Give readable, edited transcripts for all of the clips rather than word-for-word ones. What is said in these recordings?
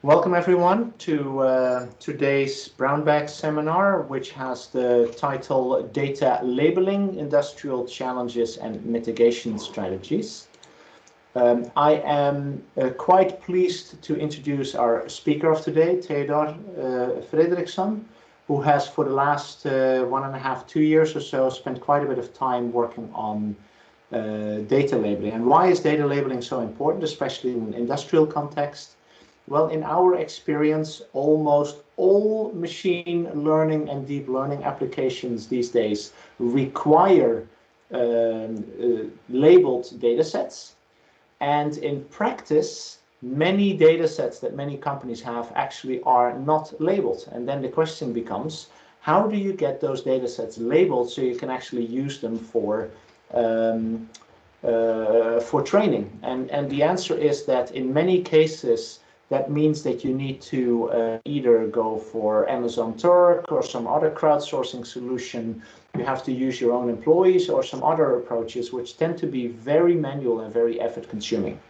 Welcome everyone to today's brown bag seminar, which has the title Data Labeling, Industrial Challenges and Mitigation Strategies. I am quite pleased to introduce our speaker of today, Theodor Fredriksson, who has for the last 1.5, 2 years or so spent quite a bit of time working on data labeling. And why is data labeling so important, especially in an industrial context? Well, in our experience, almost all machine learning and deep learning applications these days require labeled data sets. And in practice, many data sets that many companies have actually are not labeled. And then the question becomes, how do you get those data sets labeled so you can actually use them for training? And the answer is that in many cases, that means that you need to either go for Amazon Turk or some other crowdsourcing solution. You have to use your own employees or some other approaches, which tend to be very manual and very effort consuming.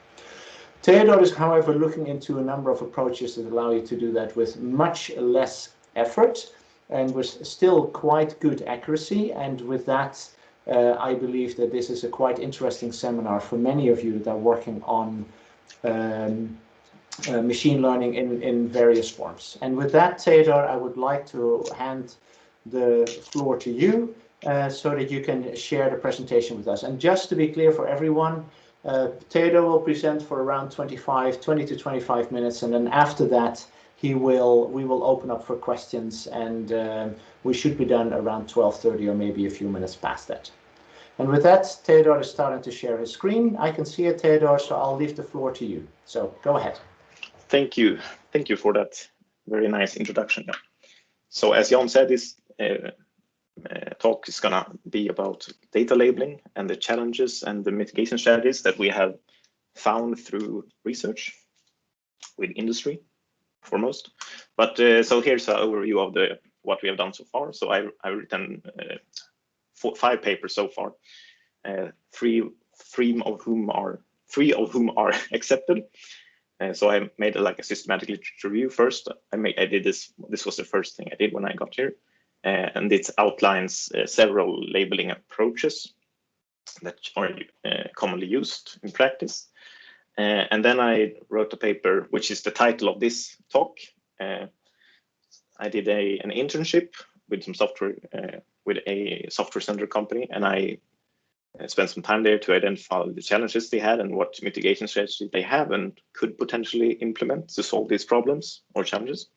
Theodor is, however, looking into a number of approaches that allow you to do that with much less effort and with still quite good accuracy. And with that, I believe that this is a quite interesting seminar for many of you that are working on machine learning in various forms. And with that, Theodor, I would like to hand the floor to you so that you can share the presentation with us. And just to be clear for everyone, Theodor will present for around 20 to 25 minutes, and then after that we will open up for questions, and we should be done around 12:30 or maybe a few minutes past that. And with that, Theodor is starting to share his screen. I can see it, Theodor, so I'll leave the floor to you. So go ahead. Thank you for that very nice introduction. So as Jan said, this talk is gonna be about data labeling and the challenges and the mitigation strategies that we have found through research with industry foremost. But so here's an overview of what we have done so far. So I've written 5 papers so far, three of whom are accepted. So I made a systematic literature review first. I did this. This was the first thing I did when I got here, and it outlines several labeling approaches that are commonly used in practice. And then I wrote a paper, which is the title of this talk. I did an internship with some software with a software center company, and I spent some time there to identify the challenges they had and what mitigation strategy they have and could potentially implement to solve these problems or challenges.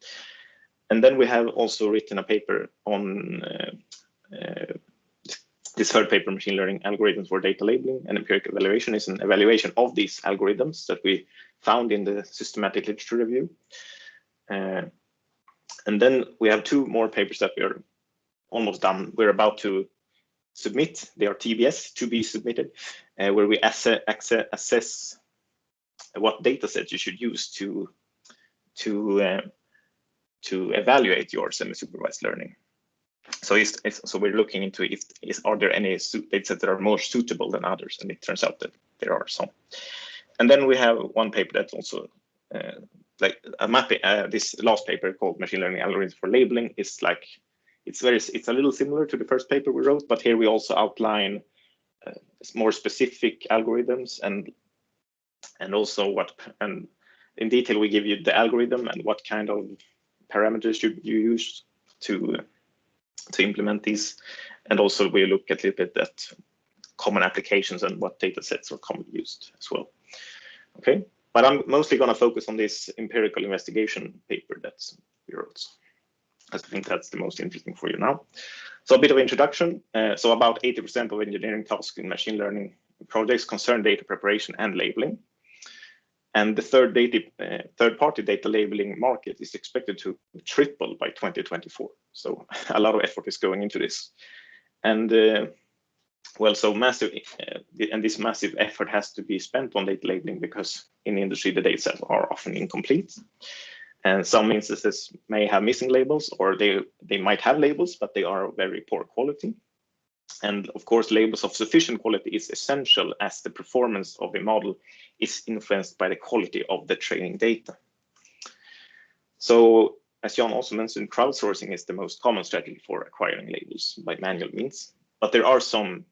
And then we have also written a paper on this third paper, Machine Learning Algorithms for Data Labeling and Empirical Evaluation, is an evaluation of these algorithms that we found in the systematic literature review. And then we have 2 more papers that we are almost done. We're about to submit. They are TBS, to be submitted, where we assess what data set you should use to evaluate your semi-supervised learning. So so we're looking into are there any data sets that are more suitable than others, and it turns out that there are some. And then we have one paper that's also like a mapping. This last paper called Machine Learning Algorithms for Labeling is like it's a little similar to the first paper we wrote, but here we also outline more specific algorithms and also and in detail we give you the algorithm and what kind of parameters you use to implement these, and also we look a little bit at common applications and what data sets are commonly used as well. Okay, but I'm mostly going to focus on this empirical investigation paper that we wrote. I think that's the most interesting for you now. So a bit of introduction. So about 80% of engineering tasks in machine learning projects concern data preparation and labeling. And the third-party data labeling market is expected to triple by 2024. So a lot of effort is going into this. And well, so massive, and this massive effort has to be spent on data labeling because in the industry, the data sets are often incomplete. And some instances may have missing labels, or they might have labels, but they are very poor quality. And of course, labels of sufficient quality is essential as the performance of a model is influenced by the quality of the training data. So as Jan also mentioned, crowdsourcing is the most common strategy for acquiring labels by manual means. But there are some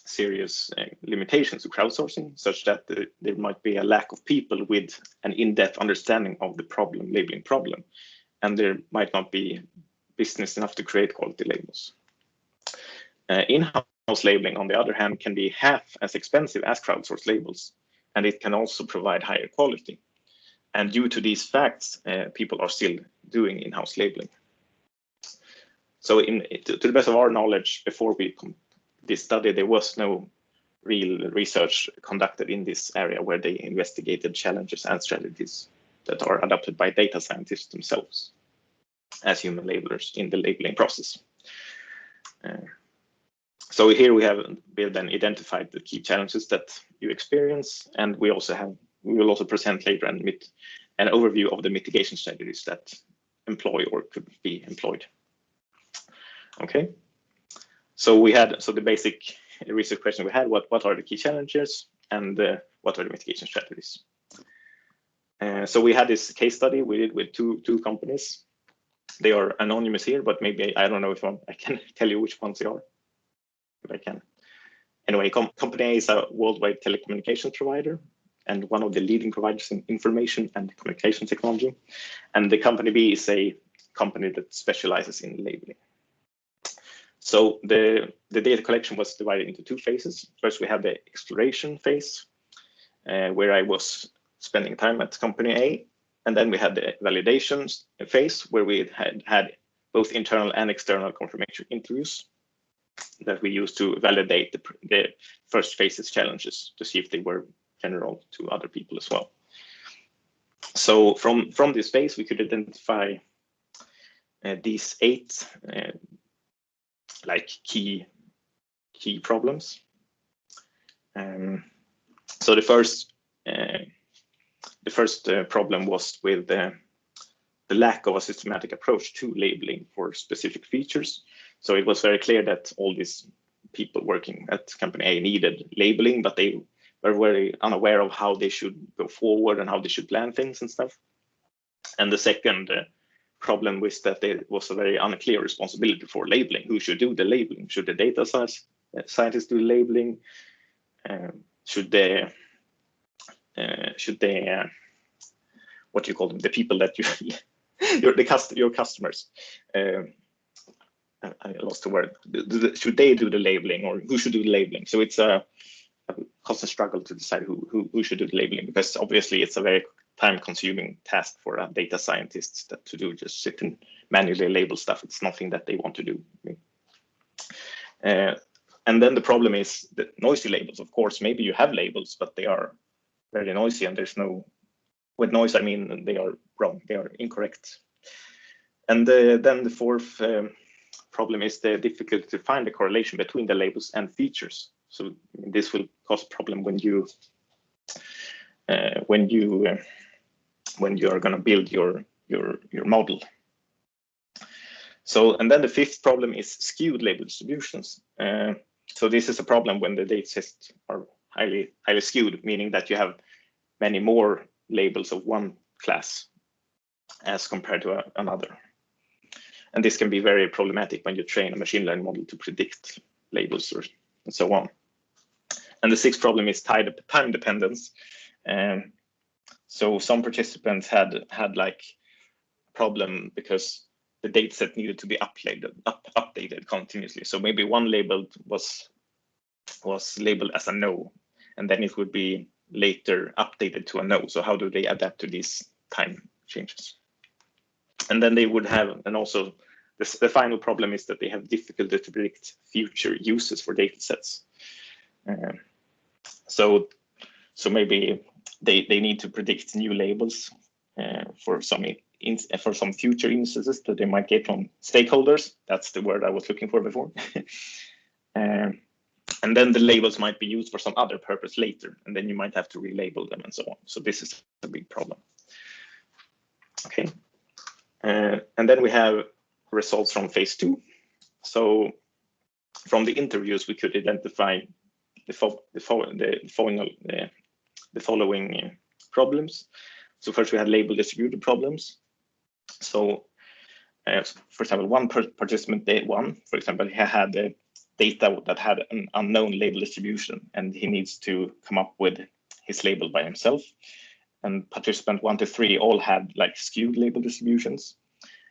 serious limitations to crowdsourcing, such that there might be a lack of people with an in-depth understanding of the labeling problem, and there might not be business enough to create quality labels. In-house labeling, on the other hand, can be half as expensive as crowdsourced labels, and it can also provide higher quality. And due to these facts, people are still doing in-house labeling. So to the best of our knowledge, before this study, there was no real research conducted in this area where they investigated challenges and strategies that are adopted by data scientists themselves as human labelers in the labeling process. So here we have then identified the key challenges that you experience, and we will also present later an overview of the mitigation strategies that employ or could be employed. Okay, so the basic research question we had: what are the key challenges, and what are the mitigation strategies? So we had this case study we did with two companies. They are anonymous here, but maybe I don't know if I can tell you which ones they are. If I can. Anyway, company A is a worldwide telecommunications provider and one of the leading providers in information and communication technology. And the company B is a company that specializes in labeling. So the data collection was divided into two phases. First, we had the exploration phase, where I was spending time at company A. And then we had the validation phase, where we had both internal and external confirmation interviews that we used to validate the first phase's challenges to see if they were general to other people as well. So from this phase, we could identify these 8 like key problems. So the first problem was with the lack of a systematic approach to labeling for specific features. So it was very clear that all these people working at company A needed labeling, but they were very unaware of how they should go forward and how they should plan things and stuff. And the second problem was that there was a very unclear responsibility for labeling. Who should do the labeling? Should the data scientists do the labeling? Should they what do you call them? The people that your customers. I lost the word. Should they do the labeling, or who should do the labeling? So it's a constant struggle to decide who should do the labeling, because obviously it's a very time-consuming task for a data scientist to do, just sit and manually label stuff. It's nothing that they want to do. And then the problem is the noisy labels. Of course, maybe you have labels, but they are very noisy, and there's no. With noise, I mean they are wrong. They are incorrect. And then the fourth problem is the difficulty to find the correlation between the labels and features. So this will cause problem when you are going to build your model. So, and then the fifth problem is skewed label distributions. So this is a problem when the data sets are highly skewed, meaning that you have many more labels of one class as compared to another. And this can be very problematic when you train a machine learning model to predict labels and so on. And the sixth problem is time dependence. So some participants had like a problem because the data set needed to be updated continuously. So maybe one label was labeled as a no, and then it would be later updated to a no. So how do they adapt to these time changes? And then they would have, and also the final problem is that they have difficulty to predict future uses for data sets. So maybe they need to predict new labels for some future instances that they might get from stakeholders. That's the word I was looking for before. And then the labels might be used for some other purpose later, and then you might have to relabel them and so on. So this is a big problem. Okay. And then we have results from phase 2. So from the interviews, we could identify the following problems. So first we had label distributed problems. So, for example, one participant, day one, for example, he had data that had an unknown label distribution, and he needs to come up with his label by himself. And participant 1 to 3 all had like skewed label distributions.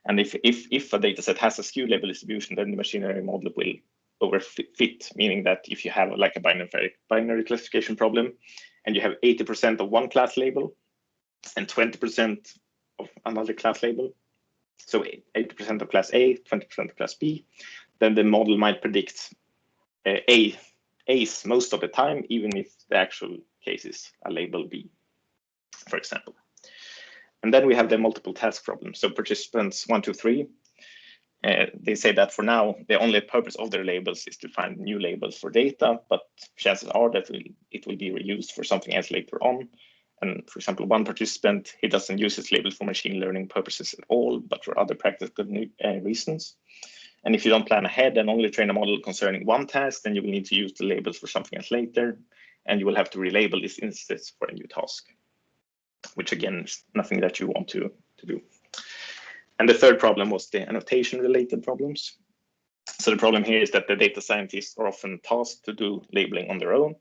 And if a data set has a skewed label distribution, then the machine learning model will overfit, meaning that if you have like a binary classification problem and you have 80% of one class label and 20% of another class label, so 80% of class A, 20% of class B, then the model might predict A's most of the time, even if the actual case is a label B, for example. And then we have the multiple task problem. So participants 1, 2, 3, they say that for now, the only purpose of their labels is to find new labels for data, but chances are that it will be reused for something else later on. And for example, one participant, he doesn't use his labels for machine learning purposes at all, but for other practical reasons. And if you don't plan ahead and only train a model concerning one task, then you will need to use the labels for something else later, and you will have to relabel this instance for a new task, which again is nothing that you want to do. And the third problem was the annotation-related problems. So the problem here is that the data scientists are often tasked to do labeling on their own,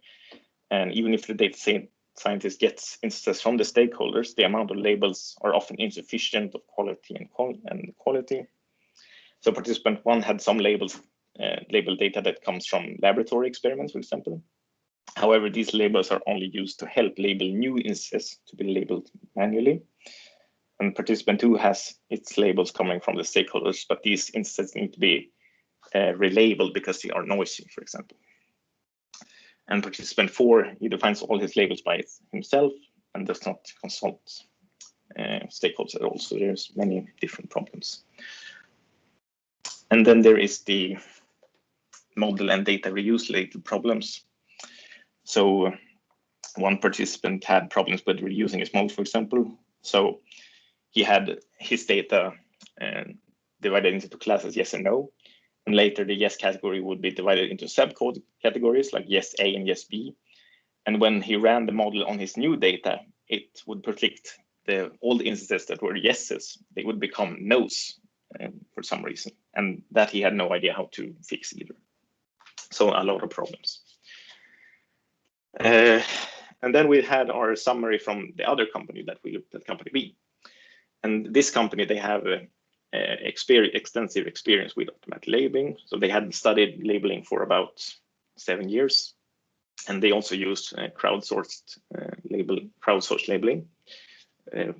and even if the data scientist gets instances from the stakeholders, the amount of labels are often insufficient of quality and quality. So participant 1 had some labels, label data that comes from laboratory experiments, for example. However, these labels are only used to help label new instances to be labeled manually. And participant 2 has its labels coming from the stakeholders, but these instances need to be relabeled because they are noisy, for example. And participant 4, he defines all his labels by himself and does not consult stakeholders at all. So there's many different problems. And then there is the model and data reuse related problems. So one participant had problems with reusing his model, for example. So he had his data divided into classes yes and no. And later the yes category would be divided into subcode categories like yes A and yes B. And when he ran the model on his new data, it would predict all the instances that were yeses, they would become no's for some reason. And that he had no idea how to fix either. So a lot of problems. And then we had our summary from the other company that we looked at, company B. And this company, they have extensive experience with automatic labeling. So they had studied labeling for about 7 years. And they also use crowdsourced labeling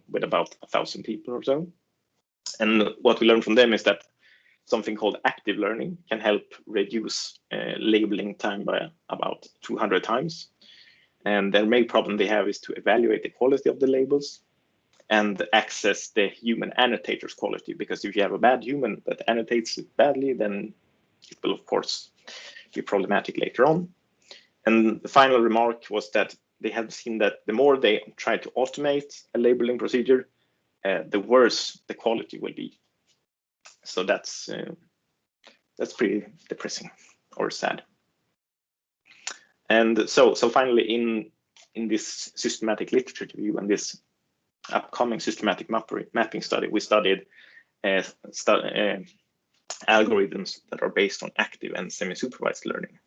with about 1,000 people or so. And what we learned from them is that something called active learning can help reduce labeling time by about 200 times. And their main problem they have is to evaluate the quality of the labels and access the human annotator's quality, because if you have a bad human that annotates it badly, then it will of course be problematic later on. And the final remark was that they have seen that the more they try to automate a labeling procedure, the worse the quality will be. So that's pretty depressing or sad. And so finally, in this systematic literature review and this upcoming systematic mapping study, we studied algorithms that are based on active and semi-supervised learning.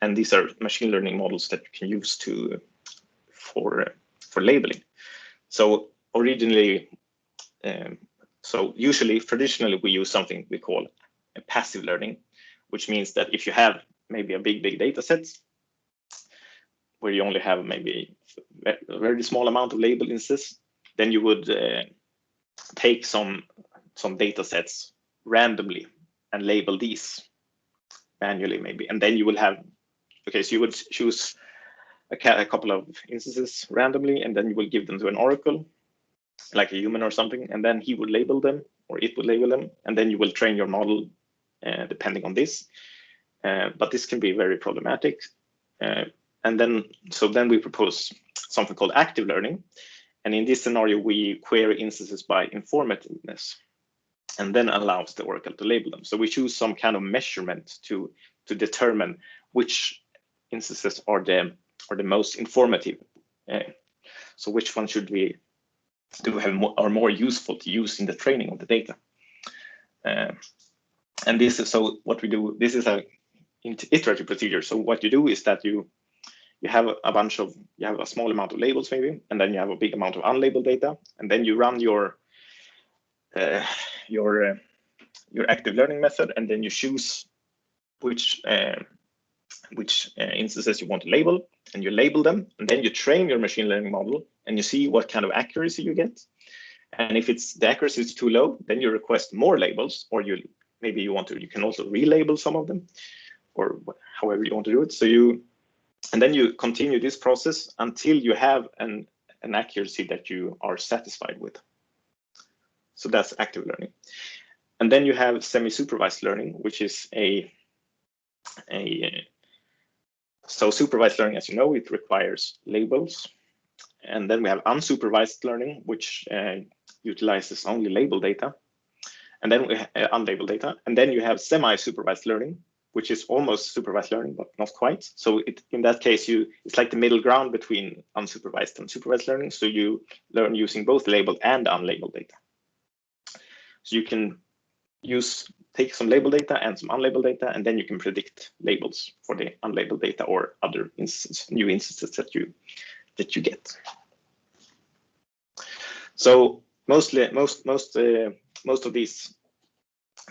And these are machine learning models that you can use for labeling. So originally, traditionally we use something we call a passive learning, which means that if you have maybe a big data set where you only have maybe a very small amount of label instances, then you would take some data sets randomly and label these manually maybe, and then you will have, okay, so you would choose a couple of instances randomly, and then you will give them to an oracle, like a human or something, and then he would label them, or it would label them, and then you will train your model depending on this. But this can be very problematic. And then we propose something called active learning. And in this scenario, we query instances by informativeness and then allows the oracle to label them. So we choose some kind of measurement to determine which instances are the most informative. So which one should we are more useful to use in the training of the data. And this is so what we do. This is a iterative procedure. So what you do is that you have a small amount of labels maybe, and then you have a big amount of unlabeled data, and then you run your active learning method, and then you choose which instances you want to label, and you label them, and then you train your machine learning model, and you see what kind of accuracy you get. And if the accuracy is too low, then you request more labels, or you can also relabel some of them, or however you want to do it. And then you continue this process until you have an accuracy that you are satisfied with. So that's active learning. And then you have semi-supervised learning, which is so supervised learning, as you know, it requires labels. And then we have unsupervised learning, which utilizes only labeled data. And then we have unlabeled data. And then you have semi-supervised learning, which is almost supervised learning, but not quite. So in that case, it's like the middle ground between unsupervised and supervised learning. So you learn using both labeled and unlabeled data. So you can take some labeled data and some unlabeled data, and then you can predict labels for the unlabeled data or other new instances that you get. So most of these,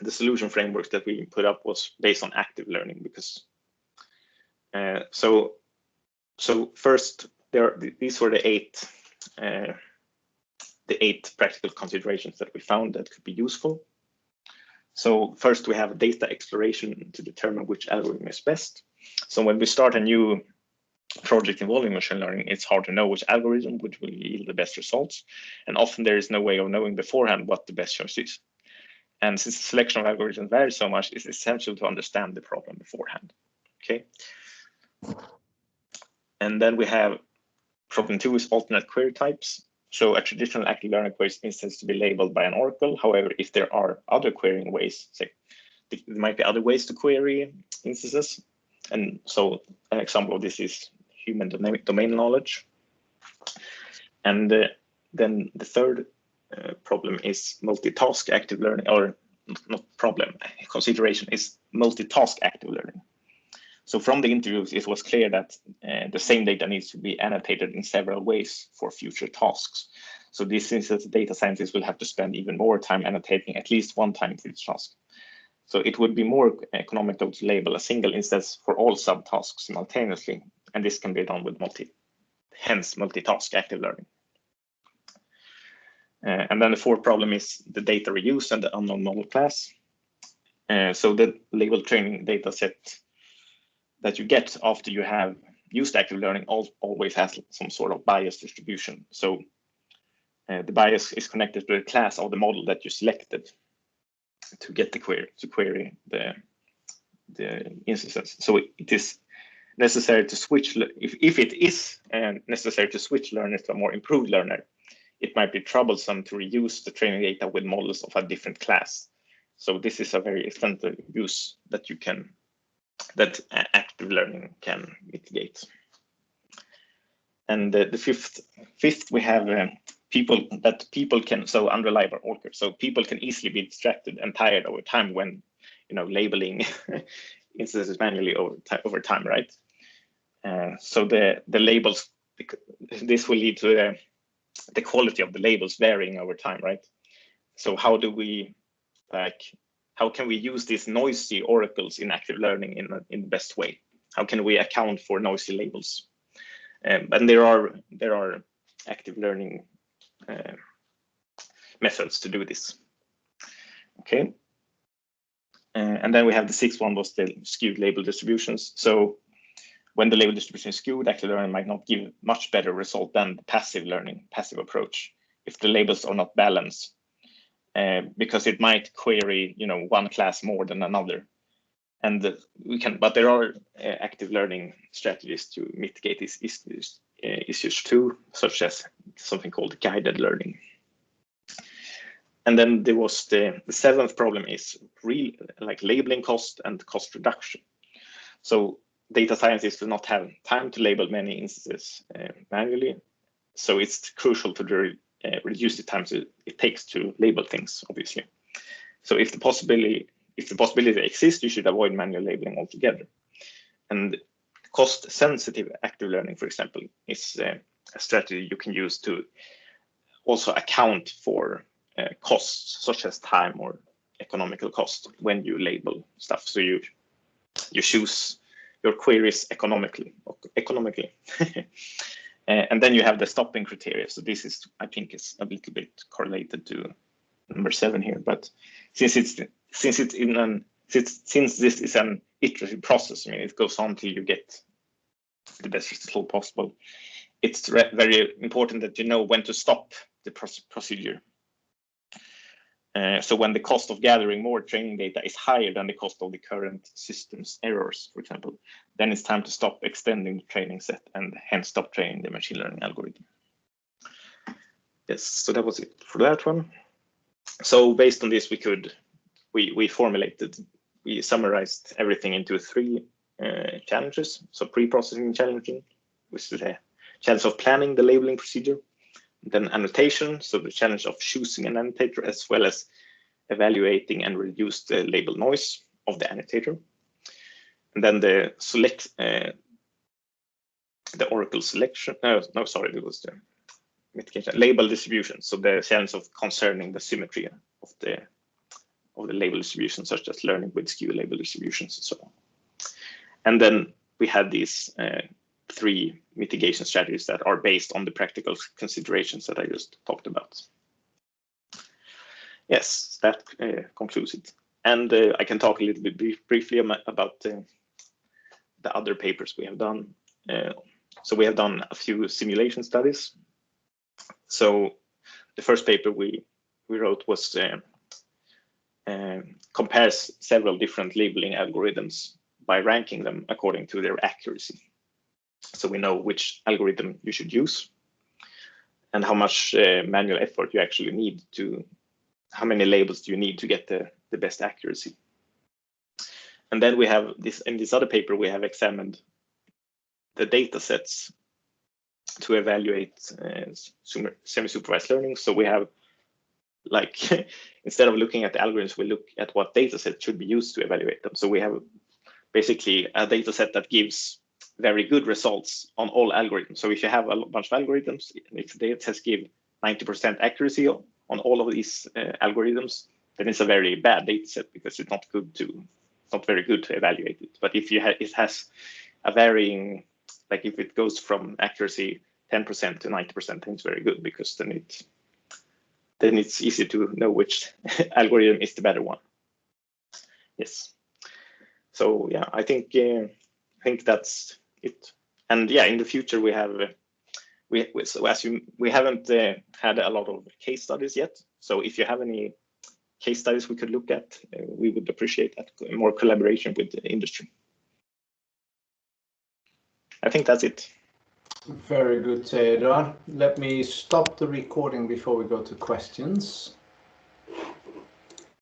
the solution frameworks that we put up was based on active learning, because so first these were the eight practical considerations that we found that could be useful. So first we have data exploration to determine which algorithm is best. So when we start a new project involving machine learning, it's hard to know which algorithm will yield the best results, and often there is no way of knowing beforehand what the best choice is. And since the selection of algorithms varies so much, it's essential to understand the problem beforehand. Okay. And then we have problem 2 is alternate query types. So a traditional active learning query instance to be labeled by an oracle. However, if there are other querying ways, say there might be other ways to query instances. And so an example of this is human domain knowledge. And then the third problem is multitask active learning, or not problem, consideration is multitask active learning. So from the interviews, it was clear that the same data needs to be annotated in several ways for future tasks. So this means that data scientists will have to spend even more time annotating at least one time for each task. So it would be more economical to label a single instance for all subtasks simultaneously, and this can be done with multitask active learning. And then the fourth problem is the data reuse and the unknown model class. So the label training data set that you get after you have used active learning always has some sort of bias distribution. So the bias is connected to the class of the model that you selected to get the query the instances. So it is necessary to switch. If it is necessary to switch learners to a more improved learner, it might be troublesome to reuse the training data with models of a different class. So this is a very extensive use that active learning can mitigate. And the fifth we have people can, so unreliable order. So people can easily be distracted and tired over time when labeling instances manually over time, right? So the labels, this will lead to the quality of the labels varying over time, right? So how can we use these noisy oracles in active learning in the best way? How can we account for noisy labels? And there are active learning methods to do this. Okay. And then we have the sixth one was the skewed label distributions. So when the label distribution is skewed, active learning might not give much better result than the passive approach if the labels are not balanced, because it might query one class more than another. And but there are active learning strategies to mitigate these issues too, such as something called guided learning. And then there was the seventh problem is labeling cost and cost reduction. So data scientists do not have time to label many instances manually. So it's crucial to reduce the time it takes to label things, obviously. So if the possibility exists, you should avoid manual labeling altogether. And cost-sensitive active learning, for example, is a strategy you can use to also account for costs such as time or economical cost when you label stuff. So you choose your queries economically. And then you have the stopping criteria. So this is, I think, is a little bit correlated to number 7 here. But since this is an iterative process, I mean, it goes on till you get the best result possible. It's very important that you know when to stop the procedure. So when the cost of gathering more training data is higher than the cost of the current system's errors, for example, then it's time to stop extending the training set and hence stop training the machine learning algorithm. Yes, so that was it for that one. So based on this, we summarized everything into 3 challenges. So pre-processing challenging, which is the challenge of planning the labeling procedure. Then annotation, so the challenge of choosing an annotator, as well as evaluating and reduce the label noise of the annotator. And then the Oracle selection. No, sorry, it was the mitigation label distribution. So the challenge of concerning the symmetry of the label distribution, such as learning with skew label distributions and so on. And then we had these 3 mitigation strategies that are based on the practical considerations that I just talked about. Yes, that concludes it. And I can talk a little bit briefly about the other papers we have done. So we have done a few simulation studies. So the first paper we wrote was compares several different labeling algorithms by ranking them according to their accuracy. So we know which algorithm you should use and how much manual effort you actually need how many labels do you need to get the best accuracy. And then we have in this other paper, we have examined the data sets to evaluate semi-supervised learning. So we have, like, instead of looking at the algorithms, we look at what data set should be used to evaluate them. So we have basically a data set that gives very good results on all algorithms. So if you have a bunch of algorithms, if the data sets give 90% accuracy on all of these algorithms, then it's a very bad data set because it's not very good to evaluate it. But if it has a varying, like if it goes from accuracy 10% to 90%, then it's very good because then it's easy to know which algorithm is the better one. Yes. So yeah, I think that's it. And yeah, in the future we haven't had a lot of case studies yet. So if you have any case studies we could look at, we would appreciate that, more collaboration with the industry. I think that's it. Very good, Theodor. Let me stop the recording before we go to questions.